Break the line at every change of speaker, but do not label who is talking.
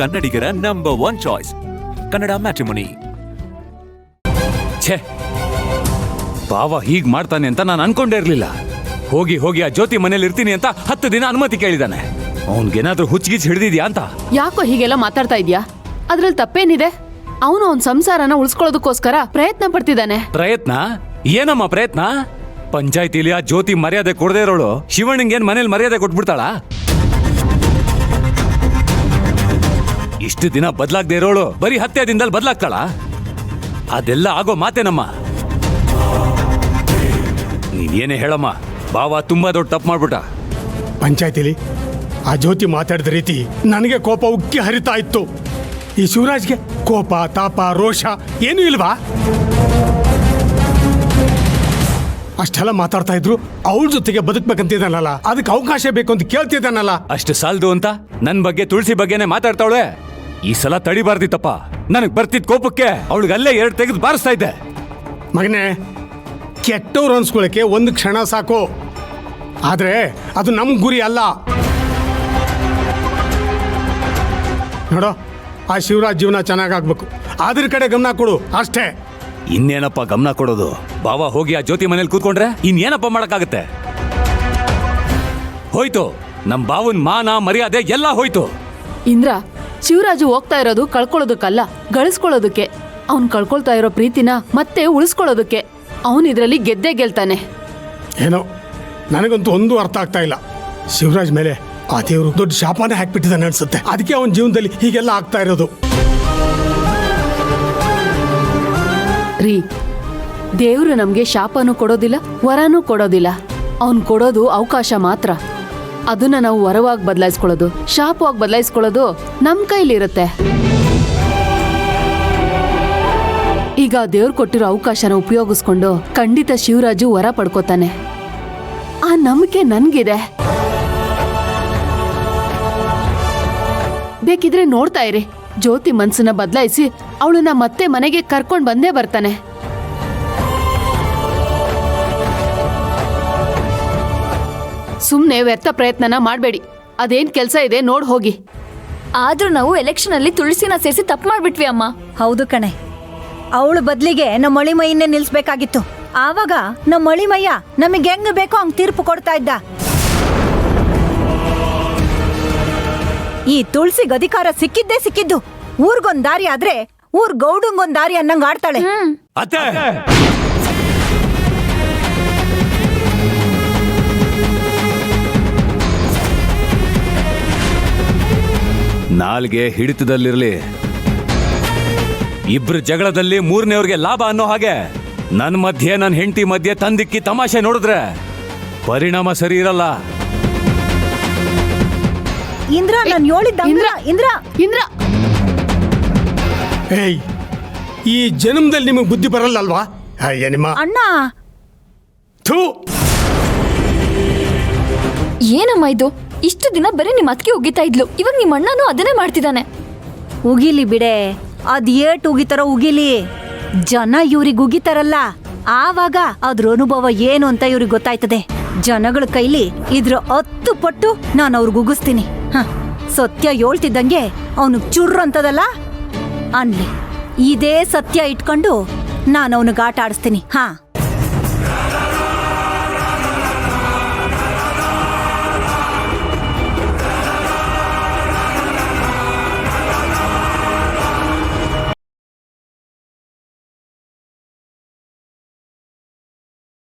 ಕನ್ನಡಿಗರ number 1 choice Kannada matrimony.
ಛೇ, ಬಾವ ಹೀಗ್ ಮಾಡ್ತಾನೆ ಅಂತ ನಾನು ಅನ್ಕೊಂಡೇ ಇರ್ಲಿಲ್ಲ. ಹೋಗಿ ಹೋಗಿ ಆ ಜ್ಯೋತಿ ಮನೇಲಿ ಇರ್ತೀನಿ ಅಂತ 10 ದಿನ ಅನುಮತಿ ಕೇಳಿದಾನೆ. ಅವನ್ಗೇನಾದ್ರೂ ಹುಚ್ಚಿಗಿಚ್ಚಿ ಹಿಡಿದಿದ್ಯಾ ಅಂತ.
ಯಾಕೋ ಹೀಗೆಲ್ಲ ಮಾತಾಡ್ತಾ ಇದ್ಯಾ? ಅದ್ರಲ್ಲಿ ತಪ್ಪೇನಿದೆ? ಅವನು ಅವನ್ ಸಂಸಾರನ ಉಳಿಸ್ಕೊಳ್ಳೋದಕ್ಕೋಸ್ಕರ ಪ್ರಯತ್ನ ಪಡ್ತಿದ್ದಾನೆ.
ಪ್ರಯತ್ನ? ಏನಮ್ಮ ಪ್ರಯತ್ನ? ಪಂಚಾಯ್ತಿಲಿ ಆ ಜ್ಯೋತಿ ಮರ್ಯಾದೆ ಕೊಡದೇ ಇರೋಳು ಶಿವಣ್ಣಂಗೇನ್ ಮನೇಲಿ ಮರ್ಯಾದೆ ಕೊಟ್ಬಿಡ್ತಾಳ? ಇಷ್ಟು ದಿನ ಬದಲಾಗದೆ ಇರೋಳು ಬರೀ 10 ದಿನದಲ್ಲಿ ಬದಲಾಗ್ತಾಳ? ಅದೆಲ್ಲ ಆಗೋ ಮಾತೇನಮ್ಮ. ನೀನೇನೇ ಹೇಳಮ್ಮ, ಬಾವ ತುಂಬಾ ದೊಡ್ಡ ತಪ್ಪು ಮಾಡ್ಬಿಟ್ಟ.
ಪಂಚಾಯ್ತಿಲಿ ಆ ಜ್ಯೋತಿ ಮಾತಾಡಿದ ರೀತಿ ನನಗೆ ಕೋಪ ಉಕ್ಕಿ ಹರಿತಾ ಇತ್ತು. ಈ ಶಿವರಾಜ್ಗೆ ಕೋಪ, ತಾಪ, ರೋಷ ಏನೂ ಇಲ್ವಾ? ಅಷ್ಟೆಲ್ಲ ಮಾತಾಡ್ತಾ ಇದ್ರು ಅವಳ ಜೊತೆಗೆ ಬದುಕ್ಬೇಕಂತಿದ್ದಾನಲ್ಲ, ಅದಕ್ಕೆ ಅವಕಾಶ ಬೇಕು ಅಂತ ಕೇಳ್ತಿದ್ದಾನಲ್ಲ.
ಅಷ್ಟು ಸಾಲದು ಅಂತ ನನ್ ಬಗ್ಗೆ ತುಳಸಿ ಬಗ್ಗೆನೆ ಮಾತಾಡ್ತಾವಳೆ. ಈ ಸಲ ತಡಿಬಾರ್ದಿತ್ತಪ್ಪ. ನನಗ್ ಬರ್ತಿದ್ ಕೋಪಕ್ಕೆ ಅವಳಿಗೆ ಅಲ್ಲೇ 2 ತೆಗೆದು ಬಾರಿಸ್ತಾ ಇದ್ದೆ.
ಮಗನೇ, ಕೆಟ್ಟವ್ರು ಅನ್ಸ್ಕೊಳಕ್ಕೆ ಒಂದು ಕ್ಷಣ ಸಾಕು, ಆದ್ರೆ ಅದು ನಮ್ ಗುರಿ ಅಲ್ಲ. ನೋಡೋ, ಆ ಶಿವರಾಜ್ ಜೀವನ ಚೆನ್ನಾಗಾಗ್ಬೇಕು, ಅದ್ರ ಕಡೆ ಗಮನ ಕೊಡು ಅಷ್ಟೇ.
ಇನ್ನೇನಪ್ಪ ಗಮನ ಕೊಡೋದು? ಬಾವ ಹೋಗಿ ಆ ಜ್ಯೋತಿ ಮನೇಲಿ ಕೂತ್ಕೊಂಡ್ರೆ ಇನ್ನೇನಪ್ಪ ಮಾಡಕ್ಕಾಗತ್ತೆ? ಹೋಯ್ತು ನಮ್ ಬಾವನ್ ಮಾನ ಮರ್ಯಾದೆ ಎಲ್ಲ ಹೋಯ್ತು.
ಇಂದ್ರ, ಶಿವರಾಜು ಹೋಗ್ತಾ ಇರೋದು ಕಳ್ಕೊಳ್ಳೋದಕ್ಕಲ್ಲ, ಗಳಿಸ್ಕೊಳ್ಳೋದಕ್ಕೆ. ಅವ್ನ್ ಕಳ್ಕೊಳ್ತಾ ಇರೋ ಪ್ರೀತಿನ ಮತ್ತೆ ಉಳಿಸ್ಕೊಳ್ಳೋದಕ್ಕೆ. ಅವನ್ ಇದ್ರಲ್ಲಿ ಗೆದ್ದೇ ಗೆಲ್ತಾನೆ.
ಏನೋ ನನಗಂತೂ ಒಂದು ಅರ್ಥ ಆಗ್ತಾ ಇಲ್ಲ. ಶಿವರಾಜ್ ಮೇಲೆ ಆ ದೇವರು ದೊಡ್ಡ ಶಾಪನೇ ಹಾಕ್ಬಿಟ್ಟಿದ್ದಾನೆ ಅನ್ಸುತ್ತೆ. ಅದಕ್ಕೆ ಅವನ ಜೀವನದಲ್ಲಿ ಹೀಗೆಲ್ಲ ಆಗ್ತಾ ಇರೋದು.
ರೀ, ದೇವ್ರು ನಮ್ಗೆ ಶಾಪನೂ ಕೊಡೋದಿಲ್ಲ, ವರನೂ ಕೊಡೋದಿಲ್ಲ. ಅವ್ನ್ ಕೊಡೋದು ಅವಕಾಶ ಮಾತ್ರ. ಅದನ್ನ ನಾವು ವರವಾಗಿ ಬದಲಾಯಿಸ್ಕೊಳ್ಳೋದು, ಶಾಪವಾಗಿ ಬದಲಾಯಿಸ್ಕೊಳ್ಳೋದು ನಮ್ ಕೈಲಿರುತ್ತೆ. ಈಗ ದೇವ್ರು ಕೊಟ್ಟಿರೋ ಅವಕಾಶನ ಉಪಯೋಗಿಸ್ಕೊಂಡು ಖಂಡಿತ ಶಿವರಾಜು ವರ ಪಡ್ಕೋತಾನೆ. ಆ ನಂಬಿಕೆ ನನ್ಗಿದೆ. ಬೇಕಿದ್ರೆ ನೋಡ್ತಾ ಇರಿ, ಜ್ಯೋತಿ ಮನ್ಸನ್ನ ಬದಲಾಯಿಸಿ ಅವಳನ್ನ ಮತ್ತೆ ಮನೆಗೆ ಕರ್ಕೊಂಡ್ ಬಂದೇ ಬರ್ತಾನೆ. ಸುಮ್ನೆ ವ್ಯರ್ಥ ಪ್ರಯತ್ನನ ಮಾಡ್ಬೇಡಿ. ಅದೇನ್ ಕೆಲ್ಸ ಇದೆ ನೋಡ್ ಹೋಗಿ.
ಆದ್ರೂ ನಾವು ಎಲೆಕ್ಷನ್ ಅಲ್ಲಿ ತುಳಸಿನ ಸೇರಿಸಿ ತಪ್ಪು ಮಾಡ್ಬಿಟ್ವಿ ಅಮ್ಮ.
ಹೌದು ಕಣೆ, ಅವಳು ಬದ್ಲಿಗೆ ನಮ್ಮ ಮಳಿಮಯ್ಯನ್ನೇ ನಿಲ್ಸ್ಬೇಕಾಗಿತ್ತು. ಆವಾಗ ನಮ್ಮ ಮಳಿಮಯ್ಯ ನಮಗೆ ಹೆಂಗ್ ಬೇಕೋ ಹಂಗ್ ತೀರ್ಪು ಕೊಡ್ತಾ ಇದ್ದ. ಈ ತುಳಸಿಗೆ ಅಧಿಕಾರ ಸಿಕ್ಕಿದ್ದೇ ಸಿಕ್ಕಿದ್ದು. ಊರ್ಗೊಂದ್ ದಾರಿ ಆದ್ರೆ ಊರ್ ಗೌಡಂಗೊಂದ್ ದಾರಿ ಅನ್ನಂಗ್ ಆಡ್ತಾಳೆ.
ಅತ್ತೆ, ನಾಲ್ಗೆ ಹಿಡಿತದಲ್ಲಿರ್ಲಿ. ಇಬ್ರು ಜಗಳದಲ್ಲಿ 3ನೇವ್ರಿಗೆ ಲಾಭ ಅನ್ನೋ ಹಾಗೆ ನನ್ನ ಮಧ್ಯೆ ನನ್ನ ಹೆಂಡತಿ ಮಧ್ಯೆ ತಂದಿಕ್ಕಿ ತಮಾಷೆ ನೋಡಿದ್ರೆ ಪರಿಣಾಮ ಸರಿ ಇರಲ್ಲ.
ಇಂದ್ರ, ನಾನು ಹೇಳಿದ್ದ ಇಂದ್ರ
ಇಂದ್ರ,
ಏಯ್, ಈ ಜನ್ಮದಲ್ಲಿ ನಿಮಗೆ ಬುದ್ಧಿ ಬರಲ್ಲ ಅಲ್ವಾ? ಅಯ್ಯ ನಿಮ್ಮ
ಅಣ್ಣ.
ಥೂ,
ಏನಮ್ಮ ಇದು? ಇಷ್ಟು ದಿನ ಬರೀ ನಿಮ್ಮ ಅತ್ತಿಗೆ ಉಗಿತಾ ಇದ್ಲು, ಇವಾಗ ನಿಮ್ಮ ಅಣ್ಣನೂ ಅದನ್ನೇ ಮಾಡ್ತಿದ್ದಾನೆ.
ಉಗಿಲಿ ಬಿಡೆ, ಅದ್ ಏಟ್ ಉಗಿತಾರೋ ಉಗಿಲಿ. ಜನ ಇವ್ರಿಗೆ ಉಗಿತಾರಲ್ಲ, ಆವಾಗ ಅದ್ರ ಅನುಭವ ಏನು ಅಂತ ಇವ್ರಿಗೆ ಗೊತ್ತಾಯ್ತದೆ. ಜನಗಳ ಕೈಲಿ ಇದ್ರ 10 ಪಟ್ಟು ನಾನು ಅವ್ರಿಗೆ ಉಗಿಸ್ತೀನಿ. ಸತ್ಯ ಹೇಳ್ತಿದ್ದಂಗೆ ಅವನು ಚುರ್ರು ಅಂತದಲ್ಲ ಅನ್ಲಿ. ಇದೇ ಸತ್ಯ ಇಟ್ಕೊಂಡು ನಾನು ಅವನಿಗೆ ಆಟ ಆಡಿಸ್ತೀನಿ.